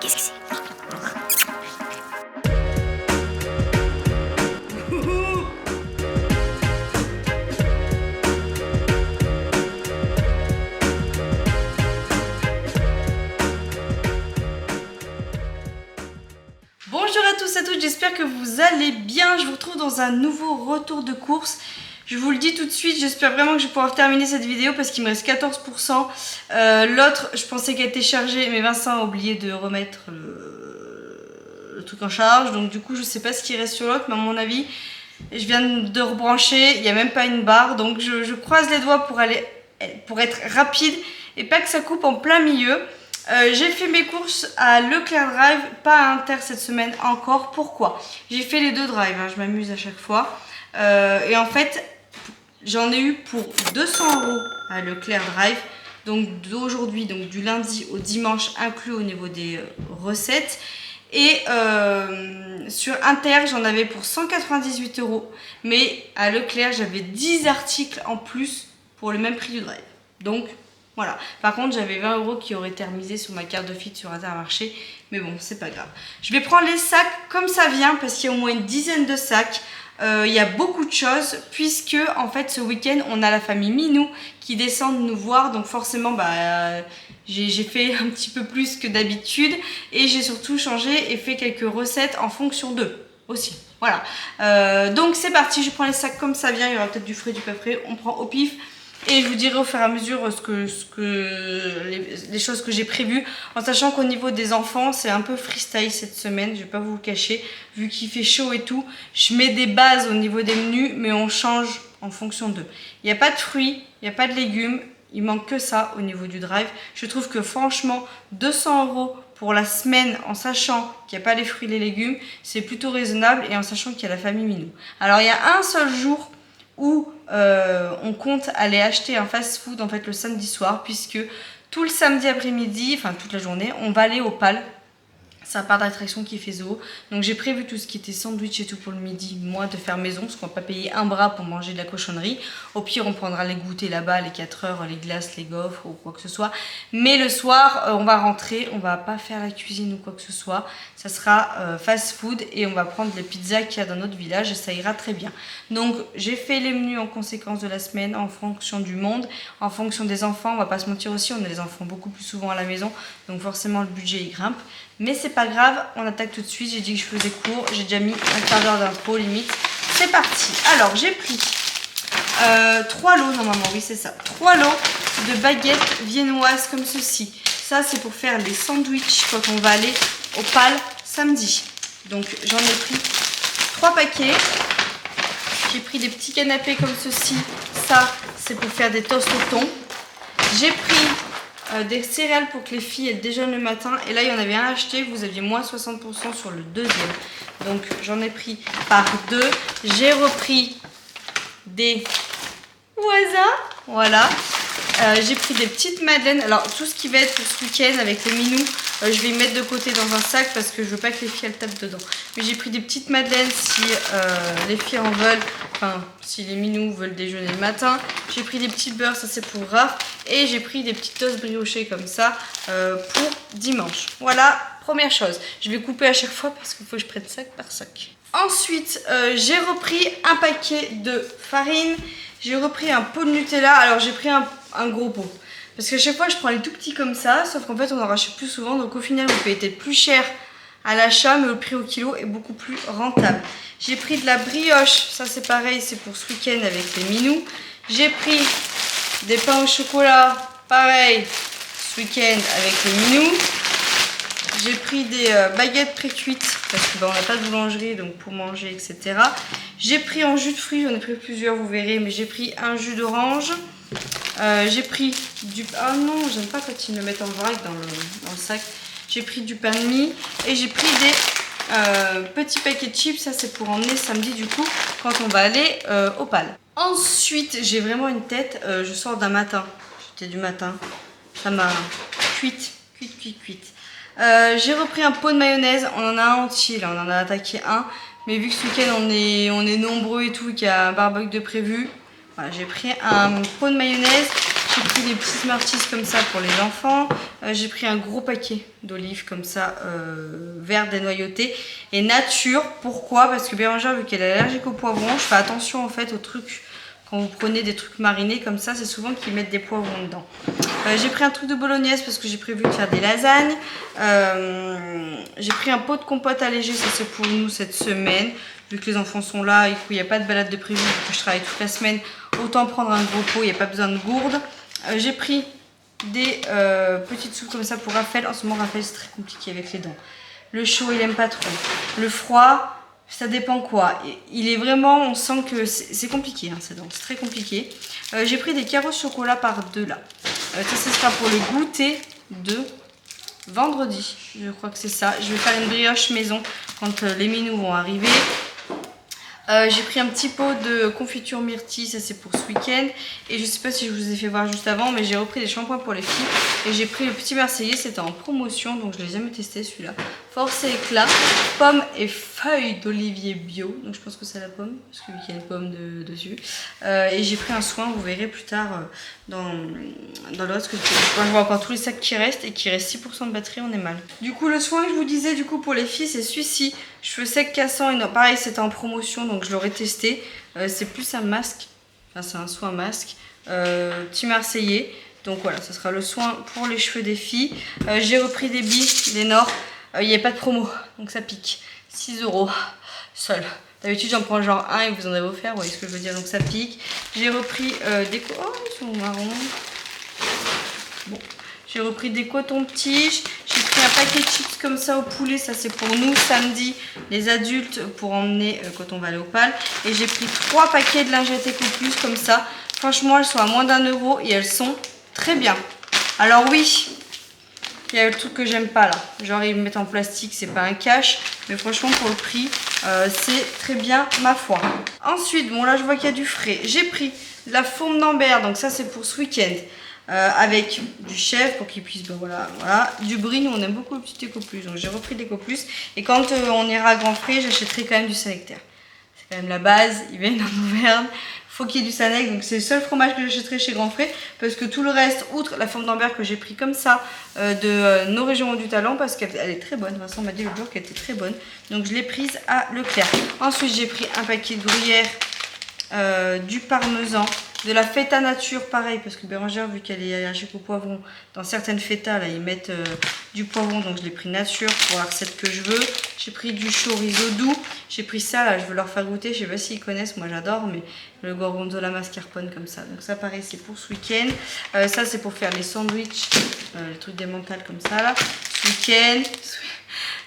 Qu'est-ce que c'est? Bonjour à tous et à toutes, j'espère que vous allez bien. Je vous retrouve dans un nouveau retour de course. Je vous le dis tout de suite, j'espère vraiment que je vais pouvoir terminer cette vidéo parce qu'il me reste 14%. L'autre, je pensais qu'elle était chargée, mais Vincent a oublié de remettre le truc en charge. Donc du coup, je sais pas ce qui reste sur l'autre, mais à mon avis, je viens de rebrancher. Il n'y a même pas une barre. Donc je croise les doigts pour être rapide et pas que ça coupe en plein milieu. J'ai fait mes courses à Leclerc Drive, pas à Inter cette semaine encore. Pourquoi? J'ai fait les deux drives, hein, je m'amuse à chaque fois. Et en fait, j'en ai eu pour 200 € à Leclerc Drive. Donc d'aujourd'hui, donc du lundi au dimanche, inclus au niveau des recettes. Et sur Inter, j'en avais pour 198 €. Mais à Leclerc, j'avais 10 articles en plus pour le même prix du drive. Donc voilà. Par contre, j'avais 20 € qui auraient été remisés sur ma carte de fit sur Intermarché. Mais bon, c'est pas grave. Je vais prendre les sacs comme ça vient parce qu'il y a au moins une dizaine de sacs. Il y a beaucoup de choses puisque en fait ce week-end on a la famille Minou qui descend nous voir. Donc forcément j'ai fait un petit peu plus que d'habitude. Et j'ai surtout changé et fait quelques recettes en fonction d'eux aussi. Voilà. Donc c'est parti, je prends les sacs comme ça vient. Il y aura peut-être du frais, du pas frais. On prend au pif. Et je vous dirai au fur et à mesure les choses que j'ai prévues. En sachant qu'au niveau des enfants, c'est un peu freestyle cette semaine. Je vais pas vous le cacher. Vu qu'il fait chaud et tout, je mets des bases au niveau des menus. Mais on change en fonction d'eux. Il n'y a pas de fruits, il n'y a pas de légumes. Il manque que ça au niveau du drive. Je trouve que franchement, 200 € pour la semaine, en sachant qu'il n'y a pas les fruits et les légumes, c'est plutôt raisonnable. Et en sachant qu'il y a la famille Minou. Alors il y a un seul jour où on compte aller acheter un fast-food en fait le samedi soir, puisque tout le samedi après-midi, enfin toute la journée, on va aller au PAL. C'est un parc d'attraction qui fait zoo. Donc j'ai prévu tout ce qui était sandwich et tout pour le midi, moi de faire maison, parce qu'on va pas payer un bras pour manger de la cochonnerie. Au pire on prendra les goûters là-bas, les 4 heures, les glaces, les gaufres ou quoi que ce soit. Mais le soir on va rentrer, on va pas faire la cuisine ou quoi que ce soit. Ça sera fast food et on va prendre les pizzas qu'il y a dans notre village et ça ira très bien. Donc j'ai fait les menus en conséquence de la semaine, en fonction du monde, en fonction des enfants. On va pas se mentir aussi, on a les enfants beaucoup plus souvent à la maison, donc forcément le budget il grimpe. Mais c'est pas grave, on attaque tout de suite. J'ai dit que je faisais court, j'ai déjà mis un quart d'heure d'impro limite. C'est parti. Alors j'ai pris 3 lots normalement, oui c'est ça. 3 lots de baguettes viennoises comme ceci. Ça c'est pour faire les sandwichs quand on va aller au PAL samedi. Donc j'en ai pris 3 paquets. J'ai pris des petits canapés comme ceci. Ça c'est pour faire des toasts au thon. J'ai pris des céréales pour que les filles elles déjeunent le matin. Et là il y en avait un acheté, vous aviez moins 60% sur le deuxième. Donc j'en ai pris par 2. J'ai repris des voisins. Voilà. J'ai pris des petites madeleines. Alors tout ce qui va être pour ce week-end avec les minous, je vais les mettre de côté dans un sac parce que je veux pas que les filles elles tapent dedans. Mais j'ai pris des petites madeleines si les filles en veulent. Enfin, si les minous veulent déjeuner le matin. J'ai pris des petits beurres, ça c'est pour Raph. Et j'ai pris des petites toasts briochées comme ça pour dimanche. Voilà, première chose. Je vais couper à chaque fois parce qu'il faut que je prenne sac par sac. Ensuite, j'ai repris un paquet de farine. J'ai repris un pot de Nutella. Alors j'ai pris un gros pot. Parce qu'à chaque fois je prends les tout petits comme ça. Sauf qu'en fait on en rachète plus souvent. Donc au final vous payez peut-être plus cher à l'achat, mais le prix au kilo est beaucoup plus rentable. J'ai pris de la brioche, ça c'est pareil, c'est pour ce week-end avec les minous. J'ai pris des pains au chocolat, pareil, ce week-end avec les minous. J'ai pris des baguettes pré-cuites, parce qu'on n'a pas de boulangerie, donc pour manger, etc. J'ai pris un jus de fruits, j'en ai pris plusieurs, vous verrez, mais j'ai pris un jus d'orange. J'ai pris du... Ah non, j'aime pas quand ils me mettent en vrac dans le sac. J'ai pris du pain de mie et j'ai pris des petits paquets de chips. Ça c'est pour emmener samedi du coup quand on va aller au PAL. Ensuite j'ai vraiment une tête, je sors d'un matin. J'étais du matin. Ça m'a cuite. J'ai repris un pot de mayonnaise. On en a un entier là, on en a attaqué un. Mais vu que ce week-end on est nombreux et tout, qu'il y a un barbecue de prévu. Voilà, j'ai pris un pot de mayonnaise. J'ai pris des petits Smarties comme ça pour les enfants. J'ai pris un gros paquet d'olives comme ça, vertes dénoyautées. Et nature, pourquoi? Parce que Bérangère, vu qu'elle est allergique au poivron, je fais attention en fait aux trucs. Quand vous prenez des trucs marinés comme ça, c'est souvent qu'ils mettent des poivrons dedans. J'ai pris un truc de bolognaise parce que j'ai prévu de faire des lasagnes. J'ai pris un pot de compote allégé, ça c'est pour nous cette semaine. Vu que les enfants sont là et qu'il n'y a pas de balade de prévu, vu que je travaille toute la semaine, autant prendre un gros pot, il n'y a pas besoin de gourde. J'ai pris des petites soupes comme ça pour Raphaël. En ce moment, Raphaël, c'est très compliqué avec les dents. Le chaud, il aime pas trop. Le froid, ça dépend quoi. Il est vraiment, on sent que c'est compliqué, hein, ses dents, c'est très compliqué. J'ai pris des carreaux chocolat par deux là. Ça, ce sera pour le goûter de vendredi. Je crois que c'est ça. Je vais faire une brioche maison quand les minous vont arriver. J'ai pris un petit pot de confiture myrtille, ça c'est pour ce week-end. Et je sais pas si je vous ai fait voir juste avant, mais j'ai repris des shampoings pour les filles. Et j'ai pris le petit Marseillais, c'était en promotion, donc je l'ai jamais testé celui-là. Force et éclat, pommes et feuilles d'olivier bio. Donc je pense que c'est la pomme, parce qu'il y a une pomme dessus. Et j'ai pris un soin, vous verrez plus tard dans le reste. Je vois encore tous les sacs qui restent et qui reste 6% de batterie, on est mal. Du coup, le soin que je vous disais du coup pour les filles, c'est celui-ci. Cheveux secs cassants, et non, pareil, c'était en promotion, donc je l'aurais testé. C'est plus un masque, enfin c'est un soin masque, petit Marseillais. Donc voilà, ce sera le soin pour les cheveux des filles. J'ai repris des billes, des Nord. Il n'y a pas de promo, donc ça pique. 6 € seul. D'habitude, j'en prends genre un et vous en avez offert, vous voyez ce que je veux dire, donc ça pique. J'ai repris des... Oh, ils sont marrons. Bon. J'ai repris des cotons-tiges. J'ai pris un paquet de chips comme ça au poulet. Ça, c'est pour nous samedi, les adultes, pour emmener quand on va aller au PAL. Et j'ai pris 3 paquets de lingettes Ecoplus comme ça. Franchement, elles sont à moins d'1 € et elles sont très bien. Alors oui, il y a le truc que j'aime pas là. Genre, ils me mettent en plastique, c'est pas un cache. Mais franchement, pour le prix, c'est très bien, ma foi. Ensuite, bon là, je vois qu'il y a du frais. J'ai pris de la fourme d'Ambert. Donc ça, c'est pour ce week-end. Avec du chèvre pour qu'il puisse, ben voilà, du brie, nous on aime beaucoup le petit Ecoplus, donc j'ai repris l'Ecoplus. Et quand on ira à Grand Frais, j'achèterai quand même du Sanectaire. C'est quand même la base, ils viennent en Auvergne, faut qu'il y ait du Sanec, donc c'est le seul fromage que j'achèterai chez Grand Frais, parce que tout le reste, outre la forme d'Ambert que j'ai pris comme ça, de nos régions du talent, parce qu'elle est très bonne, Vincent m'a dit le jour qu'elle était très bonne, donc je l'ai prise à Leclerc. Ensuite j'ai pris un paquet de gruyère, du parmesan, de la feta nature, pareil, parce que Bérangère, vu qu'elle est allergique au poivron, dans certaines feta, là, ils mettent du poivron, donc je l'ai pris nature pour la recette que je veux. J'ai pris du chorizo doux, j'ai pris ça, là, je veux leur faire goûter, je sais pas s'ils connaissent, moi j'adore, mais le gorgonzola mascarpone comme ça. Donc ça, pareil, c'est pour ce week-end. Ça, c'est pour faire les sandwichs, les trucs démentables comme ça, là. Ce week-end,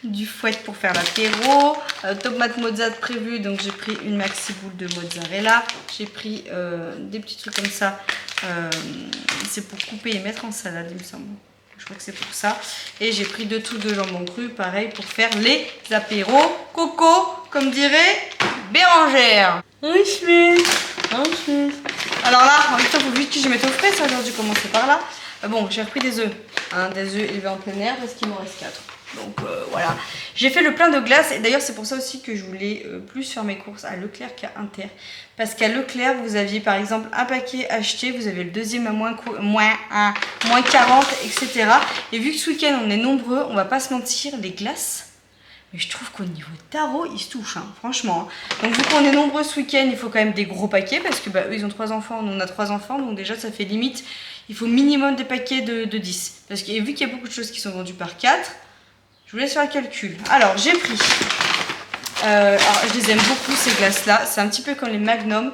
du fouet pour faire l'apéro, tomate mozzarella prévu, donc j'ai pris une maxi boule de mozzarella, j'ai pris des petits trucs comme ça, c'est pour couper et mettre en salade il me semble, je crois que c'est pour ça, et j'ai pris 2 trucs de jambon cru, pareil pour faire les apéros coco, comme dirait Bérangère. Ensuite, alors là, en même temps, il faut vite que je mette au frais, ça, aujourd'hui, commencer par là. Bon, j'ai repris des œufs, hein, des œufs élevés en plein air parce qu'il m'en reste 4. Donc voilà, j'ai fait le plein de glace et d'ailleurs c'est pour ça aussi que je voulais plus faire mes courses à Leclerc qu'à Inter. Parce qu'à Leclerc, vous aviez par exemple un paquet acheté, vous avez le deuxième à moins 40, etc. Et vu que ce week-end on est nombreux, on va pas se mentir, les glaces, mais je trouve qu'au niveau tarot, ils se touchent, hein, franchement. Donc vu qu'on est nombreux ce week-end, il faut quand même des gros paquets parce que bah, eux ils ont 3 enfants, nous on a 3 enfants, donc déjà ça fait limite, il faut minimum des paquets de 10. Parce que vu qu'il y a beaucoup de choses qui sont vendues par 4, je vous laisse faire le calcul. Alors, j'ai pris... alors, je les aime beaucoup, ces glaces-là. C'est un petit peu comme les Magnum.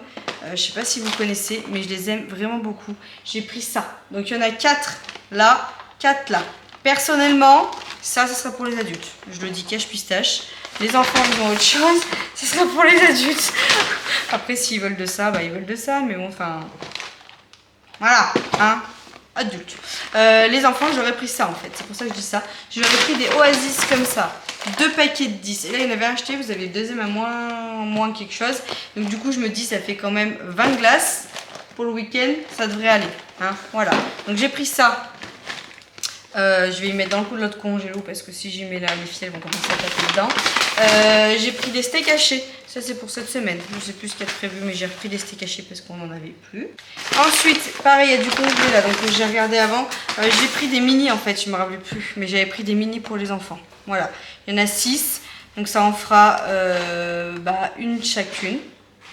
Je ne sais pas si vous connaissez, mais je les aime vraiment beaucoup. J'ai pris ça. Donc, il y en a 4 là, 4 là. Personnellement, ça sera pour les adultes. Je le dis cache pistache. Les enfants, ils ont autre chose. Ça sera pour les adultes. Après, s'ils veulent de ça, bah, ils veulent de ça. Mais bon, enfin... Voilà, hein. Adultes. Les enfants, j'aurais pris ça en fait, c'est pour ça que je dis ça. J'aurais pris des Oasis comme ça, 2 paquets de 10. Et là, il y en avait acheté, vous avez le deuxième à moins quelque chose. Donc du coup, je me dis, ça fait quand même 20 glaces. Pour le week-end, ça devrait aller. Hein, voilà. Donc j'ai pris ça. Je vais y mettre dans le coup de l'autre congélo parce que si j'y mets là, les filles elles vont commencer à taper dedans. J'ai pris des steaks hachés, ça c'est pour cette semaine. Je sais plus ce qu'il y a de prévu, mais j'ai repris des steaks hachés parce qu'on n'en avait plus. Ensuite, pareil, il y a du congelé là, donc j'ai regardé avant. J'ai pris des mini en fait, je me rappelle plus, mais j'avais pris des mini pour les enfants. Voilà, il y en a 6, donc ça en fera une chacune.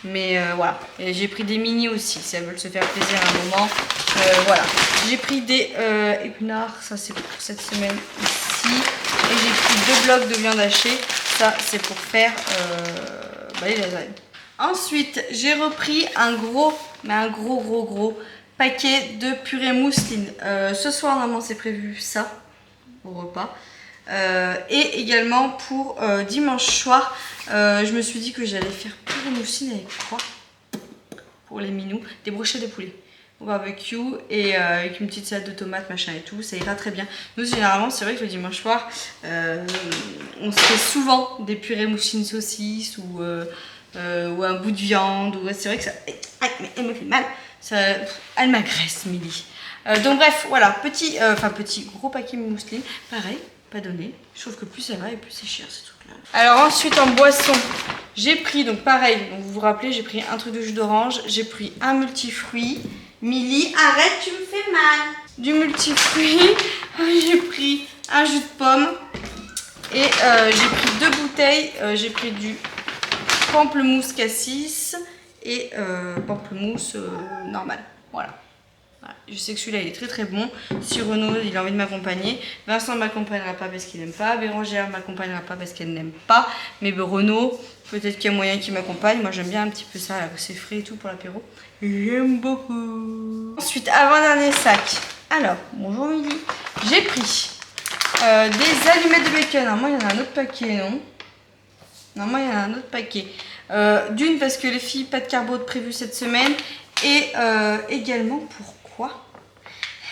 Mais voilà, et j'ai pris des mini aussi, si elles veulent se faire plaisir à un moment. Voilà, j'ai pris des épinards, ça c'est pour cette semaine ici. Et j'ai pris 2 blocs de viande hachée, ça c'est pour faire les lasagnes. Ensuite, j'ai repris un gros paquet de purée mousseline. Ce soir, normalement, c'est prévu ça au repas. Et également pour dimanche soir, je me suis dit que j'allais faire purée mousseline avec quoi? Pour les minous, des brochettes de poulet au barbecue et avec une petite salade de tomates, machin et tout, ça ira très bien. Nous, généralement, c'est vrai que le dimanche soir, on se fait souvent des purées mousseline saucisses ou un bout de viande. C'est vrai que ça... Elle me fait mal. Ça, elle m'agresse, Milly. Donc bref, voilà, petit gros paquet mousseline. Pareil, pas donné. Je trouve que plus ça va et plus c'est cher ces trucs-là. Alors ensuite en boisson, j'ai pris, donc pareil, donc vous vous rappelez, j'ai pris un truc de jus d'orange, j'ai pris un multifruit. Milly, arrête, tu me fais mal. Du multifruit, j'ai pris un jus de pomme et j'ai pris 2 bouteilles. J'ai pris du pamplemousse cassis et pamplemousse normal. Voilà. Je sais que celui-là il est très très bon. Si Renaud il a envie de m'accompagner, Vincent ne m'accompagnera pas parce qu'il n'aime pas, Bérangère ne m'accompagnera pas parce qu'elle n'aime pas, mais Renaud, peut-être qu'il y a moyen qu'il m'accompagne. Moi j'aime bien un petit peu ça, là, c'est frais et tout pour l'apéro. J'aime beaucoup. Ensuite, avant-dernier sac. Alors, bonjour Milly. J'ai pris des allumettes de bacon. Normalement il y en a un autre paquet, non? Normalement il y en a un autre paquet. D'une parce que les filles, pas de carbo de prévu cette semaine. Et également pourquoi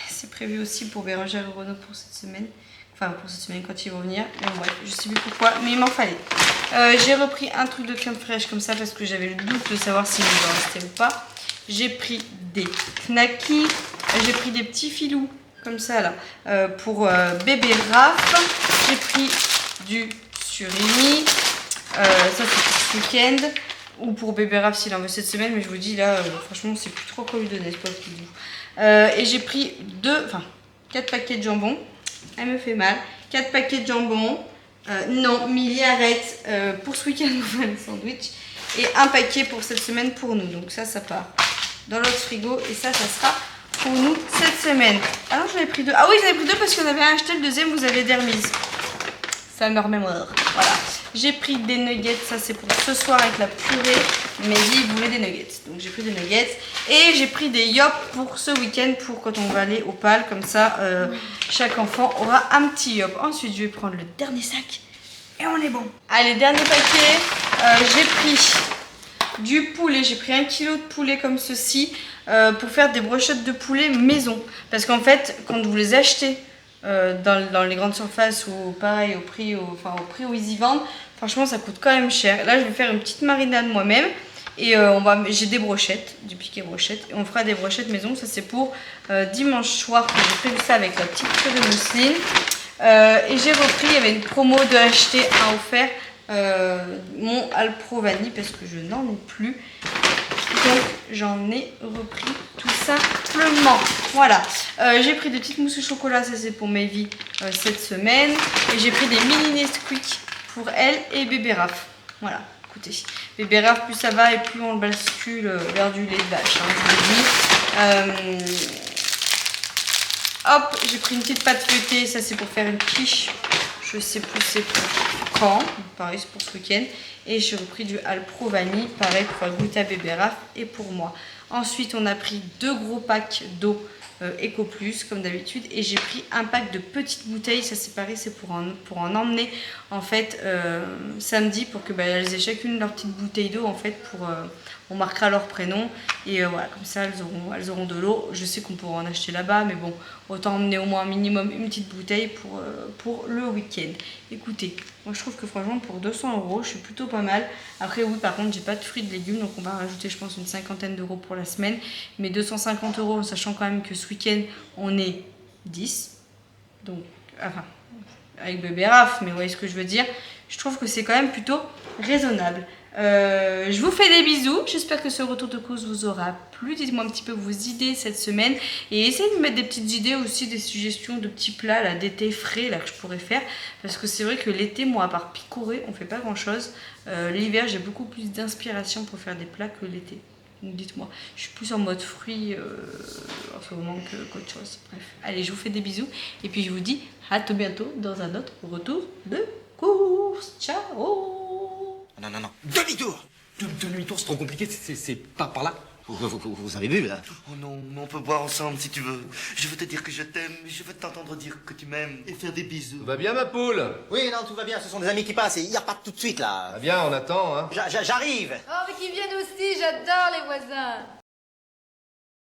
c'est prévu aussi pour Bérangère et Renaud pour cette semaine. Enfin pour cette semaine quand ils vont venir. Bon, bref, je sais plus pourquoi, mais il m'en fallait. J'ai repris un truc de crème fraîche comme ça parce que j'avais le doute de savoir s'il me restait ou pas. J'ai pris des knackis. J'ai pris des petits filous comme ça là pour bébé Raph. J'ai pris du surimi. Ça c'est pour ce week-end. Ou pour bébé Raph s'il en veut cette semaine, mais je vous dis là, franchement, c'est plus trop quoi lui donner, ce pauvre petit bout. Et j'ai pris 4 paquets de jambon. Elle me fait mal. 4 paquets de jambon. Non, Milly, arrête. Pour ce week-end, on va les sandwichs. Et un paquet pour cette semaine pour nous. Donc ça part dans l'autre frigo. Et ça sera pour nous cette semaine. Ah non, j'en ai pris 2. Ah oui, j'en ai pris 2 parce qu'on avait acheté le deuxième, vous avez des remises. Ça me remémore. Voilà. J'ai pris des nuggets, ça c'est pour ce soir avec la purée. Mais il voulait des nuggets. Donc j'ai pris des nuggets. Et j'ai pris des yop pour ce week-end pour quand on va aller au PAL. Comme ça, chaque enfant aura un petit yop. Ensuite, je vais prendre le dernier sac. Et on est bon. Allez, dernier paquet. J'ai pris du poulet. J'ai pris 1 kg de poulet comme ceci pour faire des brochettes de poulet maison. Parce qu'en fait, quand vous les achetez dans les grandes surfaces ou pareil au prix où ils y vendent, franchement ça coûte quand même cher. Là je vais faire une petite marinade moi-même et j'ai des brochettes, du piqué brochette, et on fera des brochettes maison. Ça c'est pour dimanche soir que j'ai prévu ça avec la petite purée de mousseline. Et j'ai repris, il y avait une promo de acheter un offert mon Alpro Vanille parce que je n'en ai plus. Donc j'en ai repris tout simplement. Voilà. J'ai pris des petites mousses au chocolat, ça c'est pour Maevie cette semaine. Et j'ai pris des mini Nesquik pour elle et bébé Raph. Voilà, écoutez. Bébé Raph, plus ça va et plus on le bascule vers du lait de vache, hein, je vous le dis. Hop, j'ai pris une petite pâte feuilletée, ça c'est pour faire une quiche. Je sais plus c'est pour quand, pareil c'est pour ce week-end. Et j'ai repris du Alpro Vanille, pareil pour faire goûter à bébé Raph et pour moi. Ensuite on a pris 2 gros packs d'eau Eco Plus comme d'habitude. Et j'ai pris un pack de petites bouteilles, ça c'est pareil, c'est pour en emmener en fait samedi pour que elles aient chacune leur petite bouteille d'eau en fait pour... on marquera leur prénom et voilà, comme ça elles auront de l'eau. Je sais qu'on pourra en acheter là-bas, mais bon, autant emmener au moins un minimum une petite bouteille pour le week-end. Écoutez, moi je trouve que franchement pour 200 €, je suis plutôt pas mal. Après oui, par contre j'ai pas de fruits de légumes, donc on va rajouter je pense une 50aine d'euros pour la semaine. Mais 250 €, sachant quand même que ce week-end on est 10. Donc, enfin, avec bébé Raph, mais vous voyez ce que je veux dire. Je trouve que c'est quand même plutôt raisonnable. Je vous fais des bisous. J'espère que ce retour de course vous aura plu. Dites-moi un petit peu vos idées cette semaine. Et essayez de me mettre des petites idées aussi, des suggestions de petits plats là, d'été frais là, que je pourrais faire. Parce que c'est vrai que l'été, moi, à part picorer, on fait pas grand-chose. L'hiver, j'ai beaucoup plus d'inspiration pour faire des plats que l'été. Donc dites-moi, je suis plus en mode fruits en ce moment qu'autre chose. Bref, allez, je vous fais des bisous. Et puis je vous dis à tout bientôt dans un autre retour de course. Ciao. Non, non, non. Demi-tour. Demi-tour, c'est trop compliqué, c'est pas par là. Vous avez vu, là? Oh non, mais on peut boire ensemble si tu veux. Je veux te dire que je t'aime, je veux t'entendre dire que tu m'aimes et faire des bisous. Tout va bien, ma poule? Oui, non, tout va bien, ce sont des amis qui passent et ils repartent tout de suite, là. Va bien, on attend, hein. J'arrive. Oh, mais qu'ils viennent aussi, j'adore les voisins.